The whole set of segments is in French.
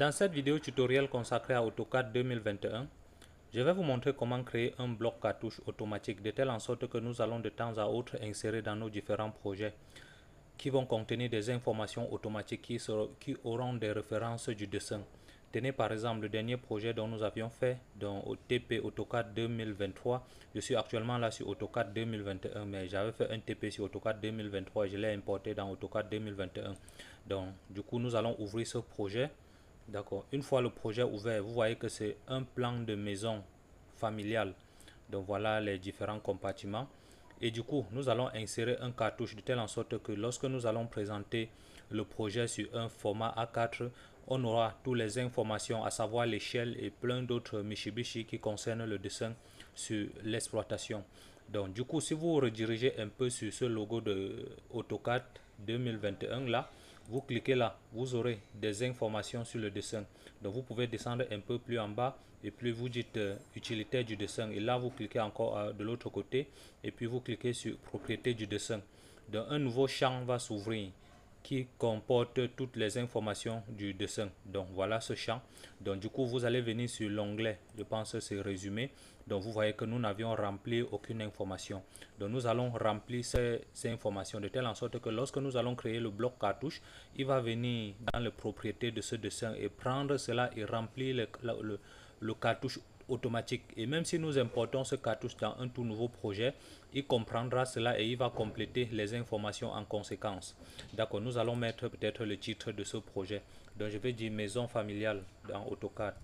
Dans cette vidéo tutoriel consacrée à AutoCAD 2021, je vais vous montrer comment créer un bloc cartouche automatique de telle en sorte que nous allons de temps à autre insérer dans nos différents projets qui vont contenir des informations automatiques qui auront des références du dessin. Tenez par exemple le dernier projet dont nous avions fait dans TP AutoCAD 2023. Je suis actuellement là sur AutoCAD 2021, mais j'avais fait un TP sur AutoCAD 2023 et je l'ai importé dans AutoCAD 2021. Donc du coup nous allons ouvrir ce projet. D'accord. Une fois le projet ouvert, vous voyez que c'est un plan de maison familiale. Donc voilà les différents compartiments. Et du coup, nous allons insérer un cartouche de telle en sorte que lorsque nous allons présenter le projet sur un format A4, on aura toutes les informations, à savoir l'échelle et plein d'autres Mitsubishi qui concernent le dessin sur l'exploitation. Donc du coup, si vous redirigez un peu sur ce logo de AutoCAD 2021 là, vous cliquez là, vous aurez des informations sur le dessin. Donc vous pouvez descendre un peu plus en bas et puis vous dites utilité du dessin. Et là vous cliquez encore de l'autre côté et puis vous cliquez sur propriété du dessin. Donc un nouveau champ va s'ouvrir qui comporte toutes les informations du dessin. Donc voilà ce champ. Donc du coup vous allez venir sur l'onglet, je pense que c'est résumé. Donc vous voyez que nous n'avions rempli aucune information. Donc nous allons remplir ces informations de telle en sorte que lorsque nous allons créer le bloc cartouche, il va venir dans les propriétés de ce dessin et prendre cela et remplir le cartouche automatique. Et même si nous importons ce cartouche dans un tout nouveau projet, il comprendra cela et il va compléter les informations en conséquence. D'accord, nous allons mettre peut-être le titre de ce projet. Donc je vais dire maison familiale dans AutoCAD.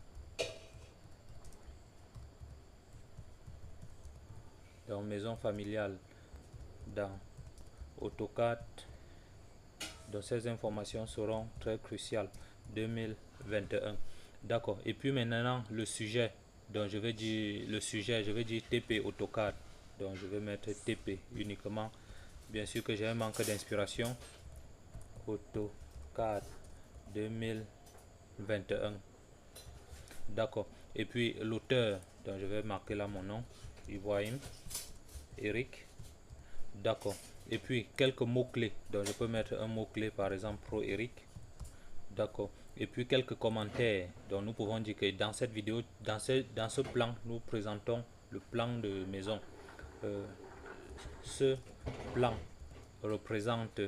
Donc maison familiale dans AutoCAD. Donc ces informations seront très cruciales 2021. D'accord. Et puis maintenant le sujet. Donc je vais dire le sujet, je vais dire TP AutoCAD. Donc je vais mettre TP uniquement. Bien sûr que j'ai un manque d'inspiration. AutoCAD 2021. D'accord. Et puis l'auteur. Donc je vais marquer là mon nom. Ibrahim Eric. D'accord. Et puis quelques mots-clés. Donc je peux mettre un mot-clé par exemple Pro Eric. D'accord. Et puis quelques commentaires. Donc nous pouvons dire que dans cette vidéo, dans ce plan, nous présentons le plan de maison. Ce plan représente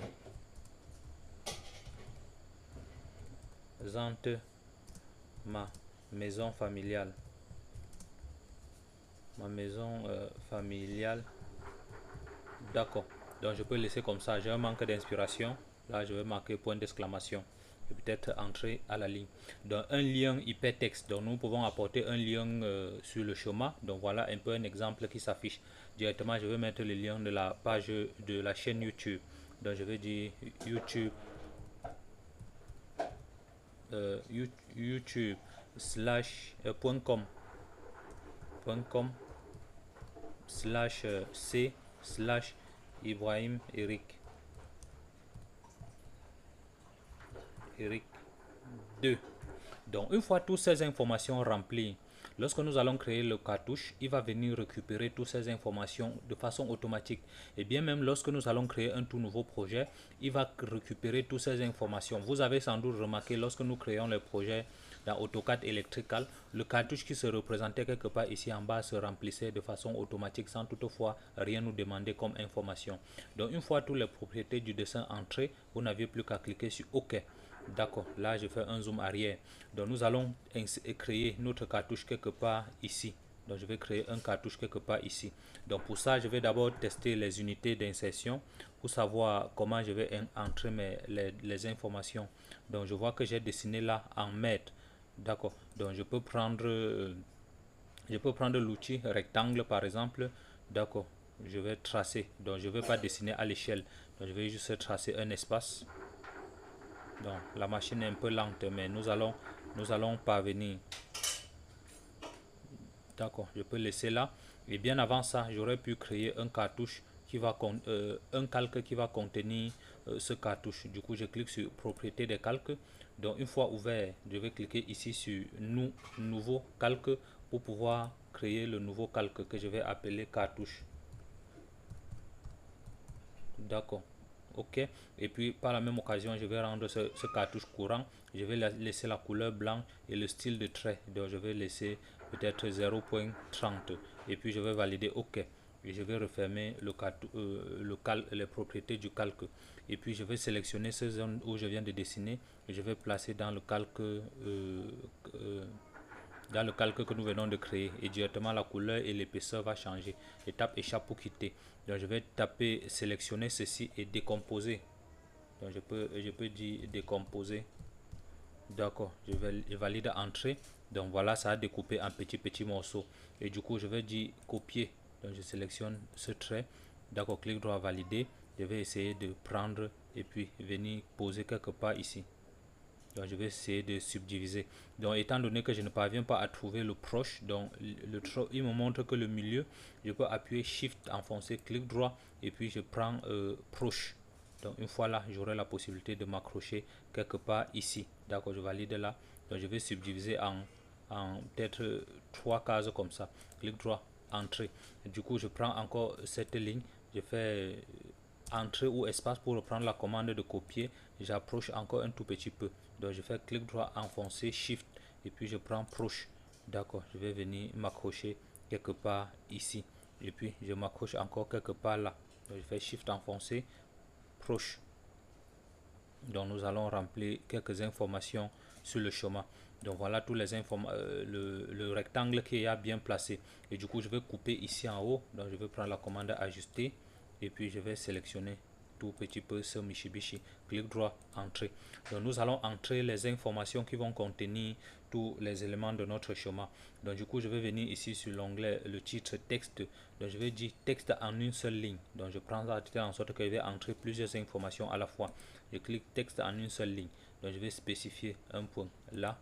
ma maison familiale. Ma maison familiale. D'accord. Donc je peux laisser comme ça. J'ai un manque d'inspiration. Là je vais marquer point d'exclamation. Et peut-être entrer à la ligne. Donc un lien hypertexte. Donc nous pouvons apporter un lien sur le schéma. Donc voilà un peu un exemple qui s'affiche. Directement je vais mettre le lien de la page de la chaîne YouTube. Donc je vais dire YouTube. YouTube slash .com slash c slash Ibrahim Eric 2. Donc une fois toutes ces informations remplies, lorsque nous allons créer le cartouche, il va venir récupérer toutes ces informations de façon automatique. Et bien même lorsque nous allons créer un tout nouveau projet, il va récupérer toutes ces informations. Vous avez sans doute remarqué lorsque nous créons le projet dans AutoCAD Electrical, le cartouche qui se représentait quelque part ici en bas se remplissait de façon automatique sans toutefois rien nous demander comme information. Donc une fois toutes les propriétés du dessin entrées, vous n'avez plus qu'à cliquer sur OK. D'accord, là je fais un zoom arrière. Donc nous allons créer notre cartouche quelque part ici. Donc je vais créer un cartouche quelque part ici. Donc pour ça je vais d'abord tester les unités d'insertion pour savoir comment je vais entrer les informations. Donc je vois que j'ai dessiné là en mètres. D'accord, donc je peux prendre l'outil rectangle par exemple. D'accord, je vais tracer. Donc je ne vais pas dessiner à l'échelle. Donc je vais juste tracer un espace. Donc la machine est un peu lente, mais nous allons parvenir. D'accord, je peux laisser là. Et bien avant ça, j'aurais pu créer un cartouche qui va un calque qui va contenir ce cartouche. Du coup, je clique sur propriété des calques. Donc une fois ouvert, je vais cliquer ici sur nouveau calque pour pouvoir créer le nouveau calque que je vais appeler cartouche. D'accord. OK. Et puis par la même occasion, je vais rendre ce cartouche courant. Je vais laisser la couleur blanche et le style de trait. Donc je vais laisser peut-être 0.30 et puis je vais valider OK. Et je vais refermer les propriétés du calque. Et puis je vais sélectionner ces zones où je viens de dessiner et je vais placer dans le calque que nous venons de créer, et directement la couleur et l'épaisseur va changer. Étape échappe pour quitter. Donc je vais taper sélectionner ceci et décomposer. Donc je peux dire décomposer. D'accord, je valide entrée. Donc voilà, ça a découpé en petits morceaux. Et du coup, je vais dire copier. Donc je sélectionne ce trait. D'accord, clic droit valider. Je vais essayer de prendre et puis venir poser quelque part ici. Donc je vais essayer de subdiviser. Donc étant donné que je ne parviens pas à trouver le proche, donc il me montre que le milieu, je peux appuyer Shift, enfoncer, clic droit et puis je prends proche. Donc une fois là, j'aurai la possibilité de m'accrocher quelque part ici. D'accord, je valide là. Donc je vais subdiviser en peut-être 3 cases comme ça. Clic droit, entrée. Du coup, je prends encore cette ligne, je fais entrée ou espace pour reprendre la commande de copier. J'approche encore un tout petit peu. Donc je fais clic droit, enfoncer, Shift et puis je prends proche. D'accord, je vais venir m'accrocher quelque part ici. Et puis je m'accroche encore quelque part là. Donc je fais Shift, enfoncer, proche. Donc nous allons remplir quelques informations sur le chemin. Donc voilà tous les informations, le rectangle qui est bien placé. Et du coup je vais couper ici en haut. Donc je vais prendre la commande ajuster et puis je vais sélectionner tout petit peu ce Mitsubishi. Clic droit, entrée. Donc nous allons entrer les informations qui vont contenir tous les éléments de notre chemin. Donc du coup je vais venir ici sur l'onglet le titre texte. Donc je vais dire texte en une seule ligne. Donc je prends ça en sorte que je vais entrer plusieurs informations à la fois. Je clique texte en une seule ligne. Donc je vais spécifier un point là.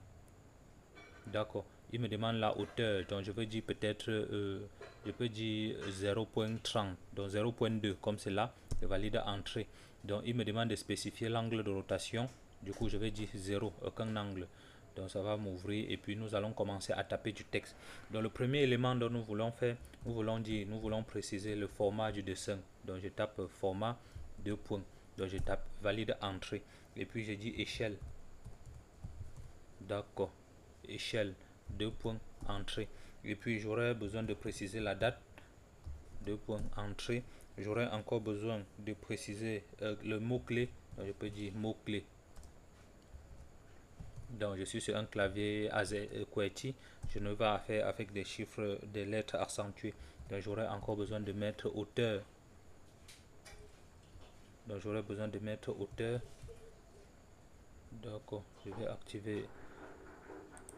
D'accord. Il me demande la hauteur. Donc je vais dire peut-être je peux dire 0.30. Donc 0.2 comme cela. Je valide entrée. Donc il me demande de spécifier l'angle de rotation. Du coup je vais dire 0, aucun angle. Donc ça va m'ouvrir et puis nous allons commencer à taper du texte. Donc le premier élément dont nous voulons faire, nous voulons préciser le format du dessin. Donc je tape format 2 points. Donc je tape valide entrée et puis je dis échelle. D'accord, échelle 2 points entrée. Et puis j'aurai besoin de préciser la date 2 points entrée. J'aurai encore besoin de préciser le mot clé. Donc je peux dire mot clé. Donc je suis sur un clavier QWERTY. Je ne vais pas faire avec des chiffres, des lettres accentuées. Donc j'aurai encore besoin de mettre hauteur. Donc j'aurai besoin de mettre hauteur. D'accord, je vais activer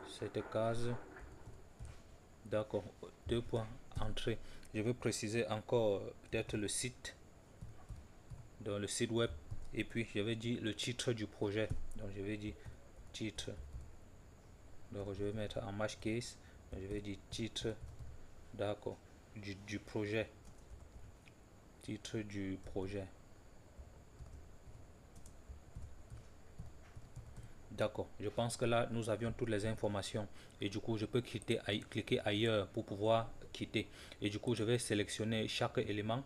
cette case. D'accord, 2 points entrée. Je vais préciser encore peut-être le site. Donc le site web. Et puis je vais dire le titre du projet. Donc je vais dire titre. Donc je vais mettre en match case. Donc, je vais dire titre. D'accord, du projet. Titre du projet. D'accord, je pense que là nous avions toutes les informations et du coup je peux cliquer ailleurs pour pouvoir quitter. Et du coup je vais sélectionner chaque élément.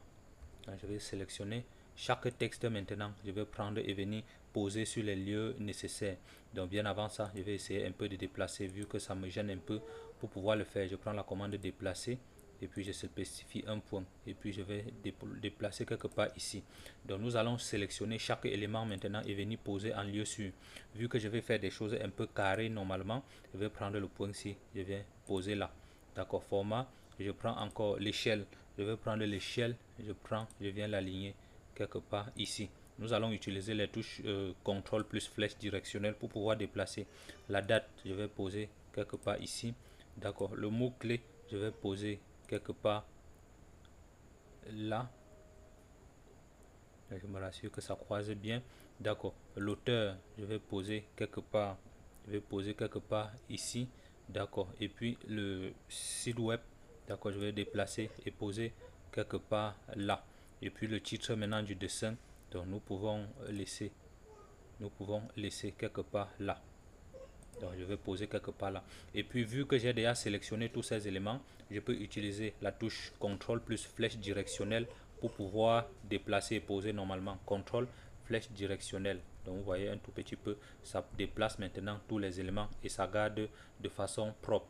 Je vais sélectionner chaque texte maintenant. Je vais prendre et venir poser sur les lieux nécessaires. Donc bien avant ça, je vais essayer un peu de déplacer vu que ça me gêne un peu. Pour pouvoir le faire, je prends la commande déplacer et puis je spécifie un point et puis je vais déplacer quelque part ici. Donc nous allons sélectionner chaque élément maintenant et venir poser en lieu sûr. Vu que je vais faire des choses un peu carrées normalement, je vais prendre le point ici, je vais poser là. D'accord, format, je prends encore l'échelle. Je vais prendre l'échelle, je viens l'aligner quelque part ici. Nous allons utiliser les touches CTRL plus flèche directionnelle pour pouvoir déplacer. La date, je vais poser quelque part ici. D'accord, le mot clé, je vais poser quelque part là. Je me rassure que ça croise bien. D'accord, l'auteur, je vais poser quelque part. Je vais poser quelque part ici. D'accord, et puis le site web, d'accord, je vais déplacer et poser quelque part là. Et puis le titre maintenant du dessin, donc nous pouvons laisser quelque part là. Donc je vais poser quelque part là. Et puis vu que j'ai déjà sélectionné tous ces éléments, je peux utiliser la touche CTRL plus flèche directionnelle pour pouvoir déplacer et poser normalement. Contrôle flèche directionnelle. Donc vous voyez un tout petit peu, ça déplace maintenant tous les éléments et ça garde de façon propre.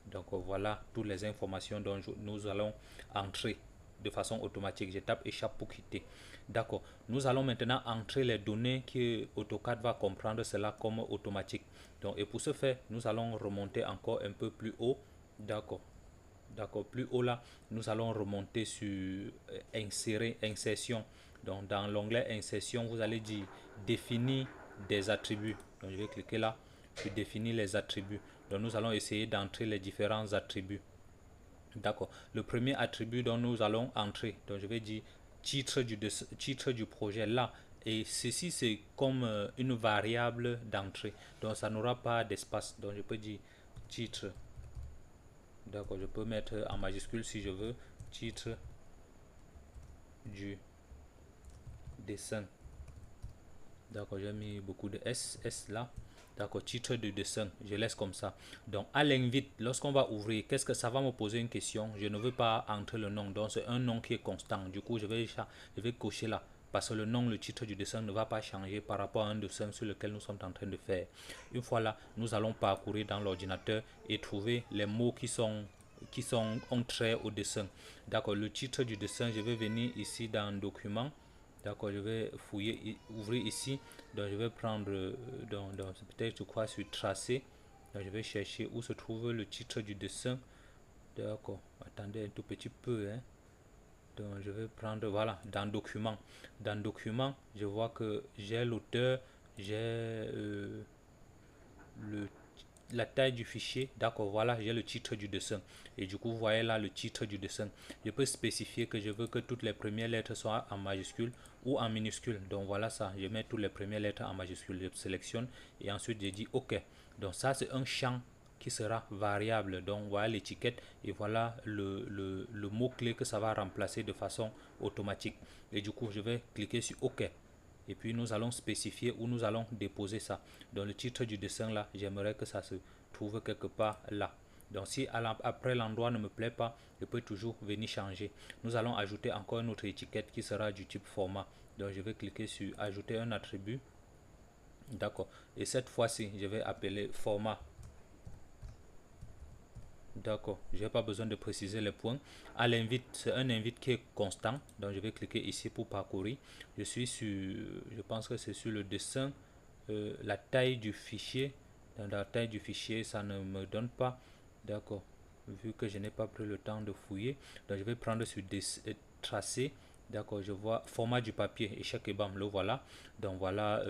Donc voilà toutes les informations dont nous allons entrer de façon automatique. Je tape échappe pour quitter. D'accord. Nous allons maintenant entrer les données que AutoCAD va comprendre cela comme automatique. Donc, et pour ce faire, nous allons remonter encore un peu plus haut. D'accord. D'accord. Plus haut là, nous allons remonter sur insérer, insertion. Donc, dans l'onglet insertion, vous allez dire définir des attributs. Donc, je vais cliquer là sur définir les attributs. Donc, nous allons essayer d'entrer les différents attributs. D'accord. Le premier attribut dont nous allons entrer, donc je vais dire titre du projet là. Et ceci, c'est comme une variable d'entrée. Donc, ça n'aura pas d'espace. Donc, je peux dire titre. D'accord. Je peux mettre en majuscule si je veux. Titre du dessin. D'accord. J'ai mis beaucoup de S là. D'accord, titre de dessin, je laisse comme ça. Donc, à l'invite, lorsqu'on va ouvrir, qu'est-ce que ça va me poser une question? Je ne veux pas entrer le nom, donc c'est un nom qui est constant. Du coup, je vais cocher là. Parce que le nom, le titre du dessin ne va pas changer par rapport à un dessin sur lequel nous sommes en train de faire. Une fois là, nous allons parcourir dans l'ordinateur et trouver les mots qui sont ont trait au dessin. D'accord, le titre du dessin, je vais venir ici dans document. D'accord, je vais fouiller, ouvrir ici. Donc je vais prendre, peut-être je crois sur tracé. Donc je vais chercher où se trouve le titre du dessin. D'accord, attendez un tout petit peu. Hein. Donc je vais prendre, voilà, dans document. Dans document, je vois que j'ai l'auteur, j'ai la taille du fichier. D'accord, voilà, j'ai le titre du dessin. Et du coup, vous voyez là le titre du dessin. Je peux spécifier que je veux que toutes les premières lettres soient en majuscule ou en minuscule. Donc voilà ça, je mets toutes les premières lettres en majuscule. Je sélectionne et ensuite je dis OK. Donc ça, c'est un champ qui sera variable. Donc voilà l'étiquette et voilà le mot-clé que ça va remplacer de façon automatique. Et du coup, je vais cliquer sur OK. Et puis nous allons spécifier où nous allons déposer ça. Dans le titre du dessin là, j'aimerais que ça se trouve quelque part là. Donc si après l'endroit ne me plaît pas, je peux toujours venir changer. Nous allons ajouter encore une autre étiquette qui sera du type format. Donc je vais cliquer sur ajouter un attribut. D'accord. Et cette fois-ci, je vais appeler format. D'accord, je n'ai pas besoin de préciser les points. À l'invite, c'est un invite qui est constant. Donc je vais cliquer ici pour parcourir. Je suis sur, je pense que c'est sur le dessin, la taille du fichier. Dans la taille du fichier, ça ne me donne pas. D'accord, vu que je n'ai pas pris le temps de fouiller. Donc je vais prendre sur tracer. D'accord, je vois format du papier, échec et bam, le voilà. Donc voilà,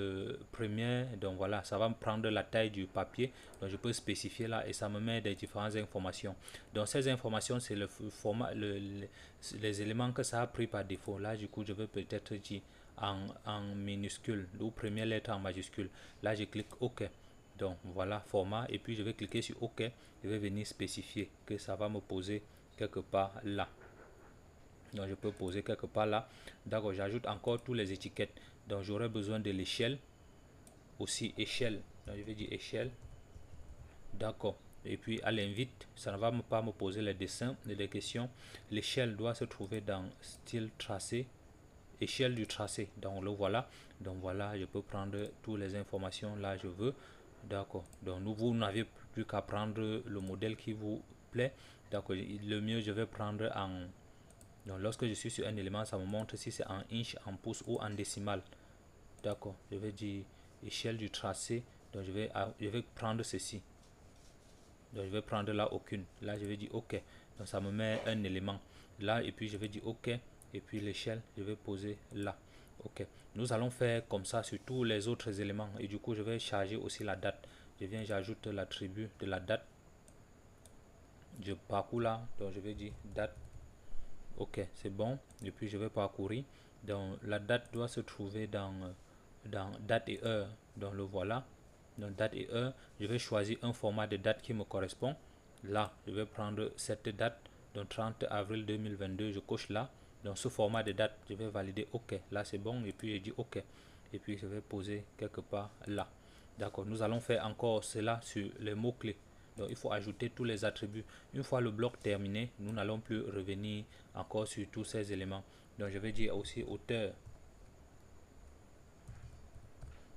première, donc voilà, ça va me prendre la taille du papier. Donc je peux spécifier là et ça me met des différentes informations. Donc ces informations, c'est le format, les éléments que ça a pris par défaut. Là, du coup, je vais peut-être dire en minuscule ou première lettre en majuscule. Là, je clique OK. Donc voilà, format, et puis je vais cliquer sur OK. Je vais venir spécifier que ça va me poser quelque part là. Donc je peux poser quelque part là. D'accord, j'ajoute encore tous les étiquettes. Donc j'aurai besoin de l'échelle. Aussi échelle. Donc je vais dire échelle. D'accord. Et puis à l'invite, ça ne va pas me poser les dessins et les questions. L'échelle doit se trouver dans style tracé. Échelle du tracé. Donc le voilà. Donc voilà, je peux prendre toutes les informations là je veux. D'accord. Donc vous n'avez plus qu'à prendre le modèle qui vous plaît. D'accord. Le mieux, je vais prendre en... Donc lorsque je suis sur un élément, ça me montre si c'est en inch, en pouce ou en décimal. D'accord, je vais dire échelle du tracé. Donc je vais prendre ceci. Donc je vais prendre là aucune. Là je vais dire OK. Donc ça me met un élément là et puis je vais dire OK. Et puis l'échelle, je vais poser là. OK. Nous allons faire comme ça sur tous les autres éléments. Et du coup, je vais charger aussi la date. Je viens, j'ajoute l'attribut de la date. Je parcours là. Donc je vais dire date. OK, c'est bon. Et puis je vais parcourir. Donc la date doit se trouver dans date et heure. Donc le voilà. Donc date et heure. Je vais choisir un format de date qui me correspond. Là, je vais prendre cette date. Donc 30 avril 2022, je coche là. Donc ce format de date, je vais valider OK. Là c'est bon. Et puis je dis OK. Et puis je vais poser quelque part là. D'accord. Nous allons faire encore cela sur les mots-clés. Donc il faut ajouter tous les attributs. Une fois le bloc terminé, nous n'allons plus revenir encore sur tous ces éléments. Donc je vais dire aussi auteur.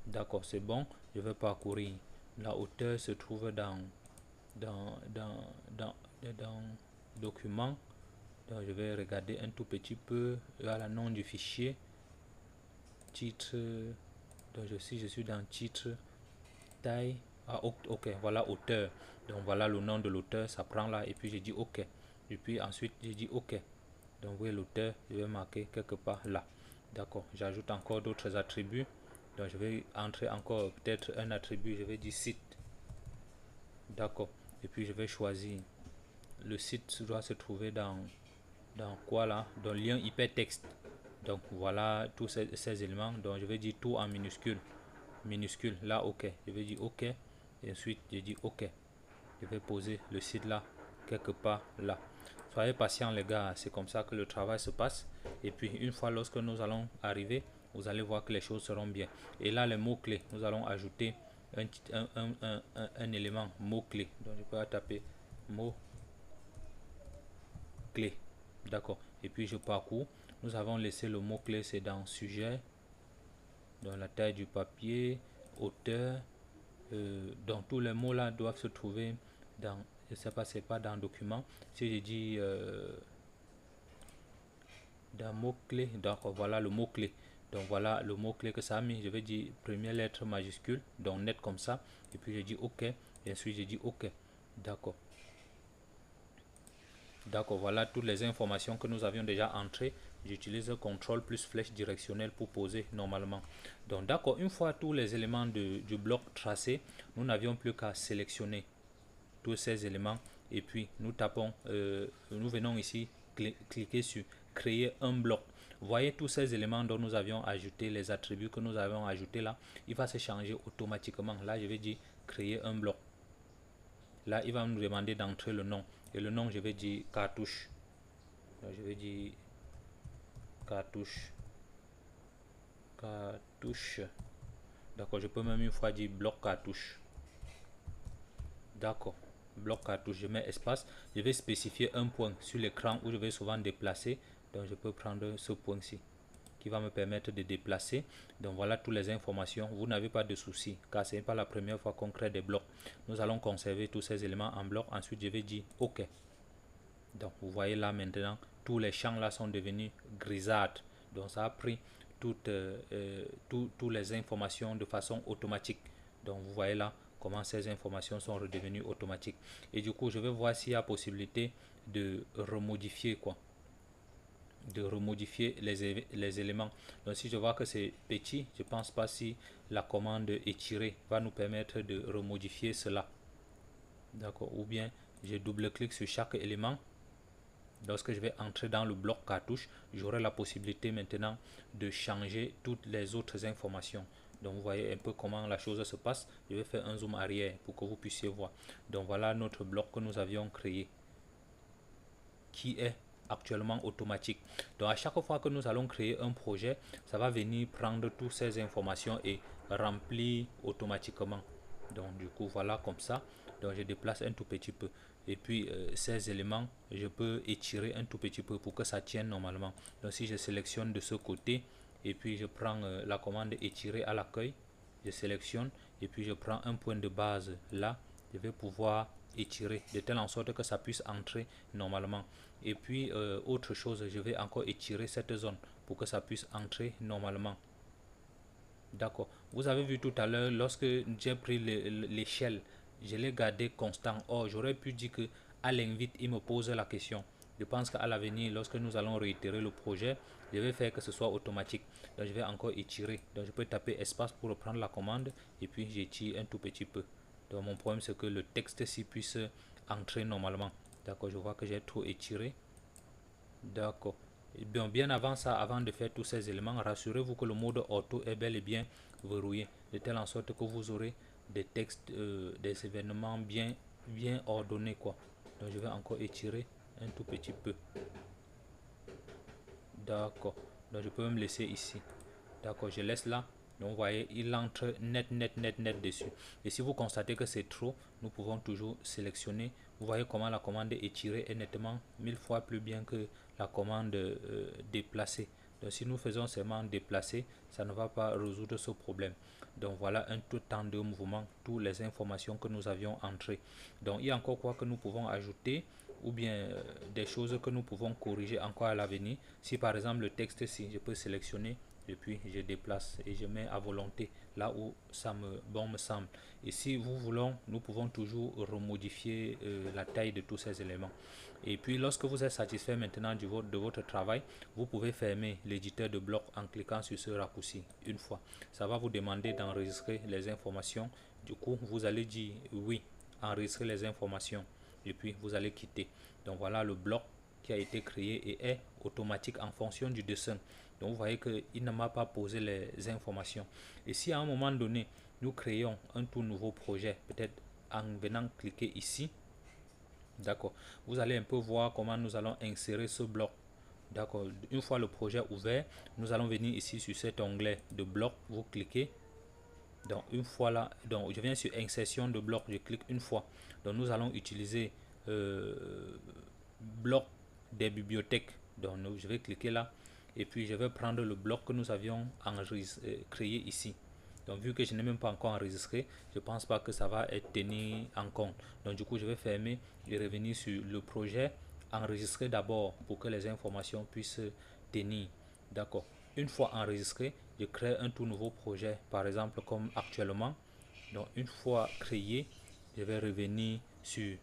D'accord, c'est bon. Je vais parcourir. La hauteur se trouve dans document. Donc je vais regarder un tout petit peu. Là, le nom du fichier. Titre. Donc je suis dans titre. Taille. Ah, ok, voilà auteur. Donc voilà le nom de l'auteur. Ça prend là. Et puis j'ai dit ok. Et puis ensuite j'ai dit ok. Donc oui, l'auteur, je vais marquer quelque part là. D'accord. J'ajoute encore d'autres attributs. Donc je vais entrer encore peut-être un attribut. Je vais dire site. D'accord. Et puis je vais choisir. Le site doit se trouver dans quoi là? Dans lien hypertexte. Donc voilà tous ces éléments. Donc je vais dire tout en minuscule. Minuscule. Là, ok. Je vais dire ok. Et ensuite, je dis ok. Je vais poser le site là, quelque part là. Soyez patient les gars, c'est comme ça que le travail se passe. Et puis une fois lorsque nous allons arriver, vous allez voir que les choses seront bien. Et là, les mots-clés, nous allons ajouter un élément mot-clé. Donc je peux taper mot-clé. D'accord. Et puis je parcours. Nous avons laissé le mot-clé, c'est dans sujet, dans la taille du papier, auteur. Donc tous les mots là doivent se trouver dans, je sais pas, c'est pas dans document. Si je dis d'un mot-clé, donc voilà le mot-clé. Donc voilà le mot-clé que ça a mis. Je vais dire première lettre majuscule, donc net comme ça. Et puis je dis OK. Et ensuite je dis OK. D'accord. D'accord, voilà toutes les informations que nous avions déjà entrées. J'utilise CTRL plus flèche directionnelle pour poser normalement. Donc d'accord, une fois tous les éléments du bloc tracés, nous n'avions plus qu'à sélectionner tous ces éléments. Et puis nous tapons, nous venons ici, cliquer sur créer un bloc. Voyez tous ces éléments dont nous avions ajouté, les attributs que nous avons ajoutés là, il va se changer automatiquement. Là, je vais dire créer un bloc. Là, il va nous demander d'entrer le nom. Et le nom, je vais dire cartouche. Donc, je vais dire cartouche. Cartouche. D'accord, je peux même une fois dire bloc cartouche. D'accord, bloc cartouche. Je mets espace. Je vais spécifier un point sur l'écran où je vais souvent déplacer. Donc, je peux prendre ce point-ci qui va me permettre de déplacer. Donc voilà toutes les informations. Vous n'avez pas de souci car ce n'est pas la première fois qu'on crée des blocs. Nous allons conserver tous ces éléments en bloc. Ensuite, je vais dire OK. Donc vous voyez là maintenant, tous les champs là sont devenus grisâtres. Donc ça a pris toutes les informations de façon automatique. Donc vous voyez là comment ces informations sont redevenues automatiques. Et du coup, je vais voir s'il y a possibilité de remodifier quoi. De remodifier les éléments. Donc si je vois que c'est petit, je pense pas si la commande étirer va nous permettre de remodifier cela. D'accord. Ou bien je double-clique sur chaque élément. Lorsque je vais entrer dans le bloc cartouche, j'aurai la possibilité maintenant de changer toutes les autres informations. Donc vous voyez un peu comment la chose se passe. Je vais faire un zoom arrière pour que vous puissiez voir. Donc voilà notre bloc que nous avions créé, qui est actuellement automatique. Donc à chaque fois que nous allons créer un projet, ça va venir prendre toutes ces informations et remplir automatiquement. Donc du coup voilà comme ça. Donc je déplace un tout petit peu. Et puis ces éléments, je peux étirer un tout petit peu pour que ça tienne normalement. Donc si je sélectionne de ce côté et puis je prends la commande étirer à l'accueil, je sélectionne et puis je prends un point de base là, je vais pouvoir étirer de telle en sorte que ça puisse entrer normalement. Et puis autre chose, je vais encore étirer cette zone pour que ça puisse entrer normalement. D'accord. Vous avez vu tout à l'heure, lorsque j'ai pris l'échelle, je l'ai gardé constant. Or, j'aurais pu dire que à l'invite, il me pose la question. Je pense qu'à l'avenir, lorsque nous allons réitérer le projet, je vais faire que ce soit automatique. Donc, je vais encore étirer. Donc, je peux taper espace pour reprendre la commande et puis j'étire un tout petit peu. Donc, mon problème, c'est que le texte-ci puisse entrer normalement. D'accord, je vois que j'ai trop étiré. D'accord. Bien avant ça, avant de faire tous ces éléments, rassurez-vous que le mode auto est bel et bien verrouillé, de telle en sorte que vous aurez des textes, des événements bien ordonnés quoi. Donc je vais encore étirer un tout petit peu. D'accord. Donc je peux me laisser ici. D'accord, je laisse là. Donc vous voyez, il entre net dessus. Et si vous constatez que c'est trop, nous pouvons toujours sélectionner. Vous voyez comment la commande étirée est nettement 1000 fois plus bien que la commande déplacée. Donc si nous faisons seulement déplacer, ça ne va pas résoudre ce problème. Donc voilà un tout temps de mouvement, toutes les informations que nous avions entrées. Donc il y a encore quoi que nous pouvons ajouter ou bien des choses que nous pouvons corriger encore à l'avenir. Si par exemple le texte, si je peux sélectionner et puis je déplace et je mets à volonté là où ça me semble. Et si vous voulons, nous pouvons toujours remodifier la taille de tous ces éléments. Et puis lorsque vous êtes satisfait maintenant de votre travail, vous pouvez fermer l'éditeur de bloc en cliquant sur ce raccourci une fois. Ça va vous demander d'enregistrer les informations. Du coup, vous allez dire oui, enregistrer les informations. Et puis vous allez quitter. Donc voilà le bloc qui a été créé et est automatique en fonction du dessin. Donc vous voyez qu'il ne m'a pas posé les informations. Et si à un moment donné, nous créons un tout nouveau projet, peut-être en venant cliquer ici, d'accord, vous allez un peu voir comment nous allons insérer ce bloc. D'accord, une fois le projet ouvert, nous allons venir ici sur cet onglet de bloc, vous cliquez. Donc une fois là, donc je viens sur insertion de bloc, je clique une fois. Donc nous allons utiliser bloc des bibliothèques. Donc je vais cliquer là et puis je vais prendre le bloc que nous avions créé ici. Donc vu que je n'ai même pas encore enregistré, je ne pense pas que ça va être tenu en compte. Donc du coup je vais fermer et revenir sur le projet, enregistrer d'abord pour que les informations puissent tenir. D'accord. Une fois enregistré, je crée un tout nouveau projet, par exemple comme actuellement. Donc une fois créé, je vais revenir sur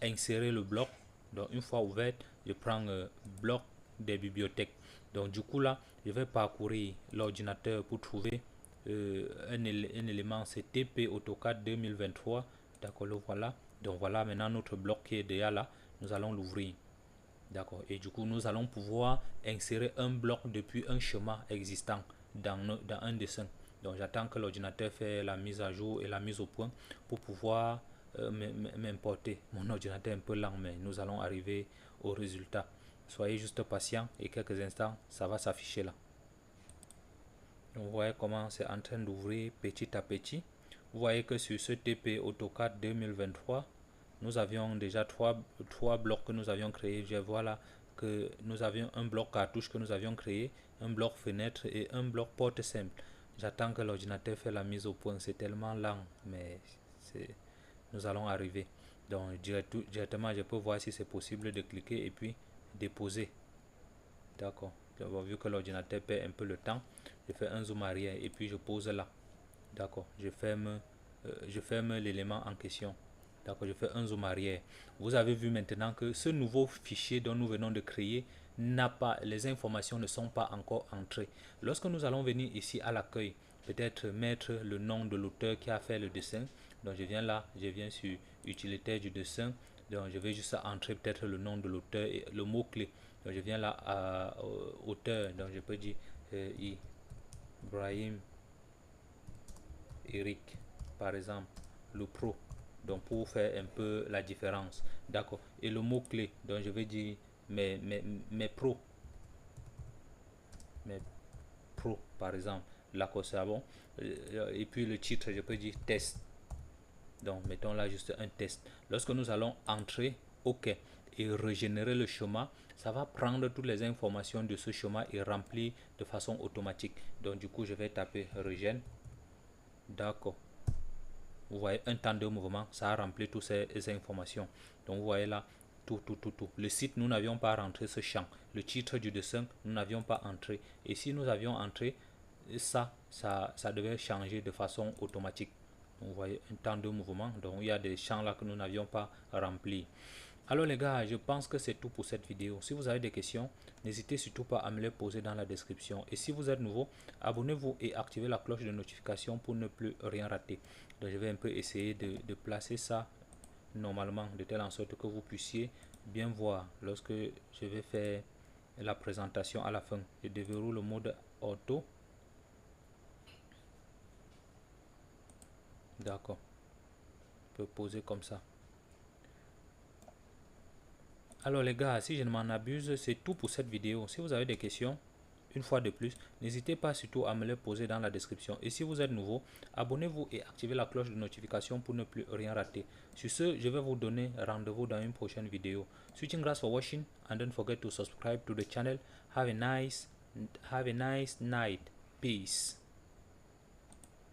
insérer le bloc. Donc une fois ouvert, je prends bloc des bibliothèques. Donc du coup là, je vais parcourir l'ordinateur pour trouver un élément, c'est TP AutoCAD 2023. D'accord, le voilà. Donc voilà maintenant notre bloc qui est déjà là. Nous allons l'ouvrir. D'accord. Et du coup, nous allons pouvoir insérer un bloc depuis un schéma existant dans un dessin. Donc j'attends que l'ordinateur fait la mise à jour et la mise au point pour pouvoir m'importer. Mon ordinateur est un peu lent, mais nous allons arriver au résultat. Soyez juste patient et quelques instants, ça va s'afficher là. Donc, vous voyez comment c'est en train d'ouvrir petit à petit. Vous voyez que sur ce TP AutoCAD 2023, nous avions déjà trois blocs que nous avions créés. Je vois là que nous avions un bloc cartouche que nous avions créé, un bloc fenêtre et un bloc porte simple. J'attends que l'ordinateur fait la mise au point. C'est tellement lent, mais nous allons arriver. Donc directement, je peux voir si c'est possible de cliquer et puis déposer. D'accord. Vu que l'ordinateur perd un peu le temps, je fais un zoom arrière et puis je pose là. D'accord. Je ferme l'élément en question. D'accord, je fais un zoom arrière. Vous avez vu maintenant que ce nouveau fichier dont nous venons de créer n'a pas, les informations ne sont pas encore entrées. Lorsque nous allons venir ici à l'accueil, peut-être mettre le nom de l'auteur qui a fait le dessin. Donc je viens là, je viens sur utilitaire du dessin. Donc je vais juste entrer peut-être le nom de l'auteur et le mot-clé. Donc je viens là à auteur. Donc je peux dire Ibrahim Eric, par exemple, le pro. Donc pour faire un peu la différence. D'accord. Et le mot-clé, donc je vais dire mes pros. Mes pros, par exemple. Là, c'est bon. Et puis le titre, je peux dire test. Donc mettons là juste un test. Lorsque nous allons entrer OK et régénérer le schéma, ça va prendre toutes les informations de ce schéma et remplir de façon automatique. Donc du coup, je vais taper régène. D'accord. Vous voyez un temps de mouvement, ça a rempli toutes ces informations. Donc vous voyez là, tout. Le site, nous n'avions pas rentré ce champ. Le titre du dessin, nous n'avions pas entré. Et si nous avions entré, ça devait changer de façon automatique. Donc, vous voyez un temps de mouvement. Donc il y a des champs là que nous n'avions pas remplis. Alors les gars, je pense que c'est tout pour cette vidéo. Si vous avez des questions, n'hésitez surtout pas à me les poser dans la description. Et si vous êtes nouveau, abonnez-vous et activez la cloche de notification pour ne plus rien rater. Donc je vais un peu essayer de placer ça normalement de telle en sorte que vous puissiez bien voir lorsque je vais faire la présentation à la fin. Je déverrouille le mode auto. D'accord. Je peux poser comme ça. Alors les gars, si je ne m'en abuse, c'est tout pour cette vidéo. Si vous avez des questions, une fois de plus, n'hésitez pas surtout à me les poser dans la description. Et si vous êtes nouveau, abonnez-vous et activez la cloche de notification pour ne plus rien rater. Sur ce, je vais vous donner rendez-vous dans une prochaine vidéo. Switching grass for watching and don't forget to subscribe to the channel. Have a nice Have a nice night. Peace.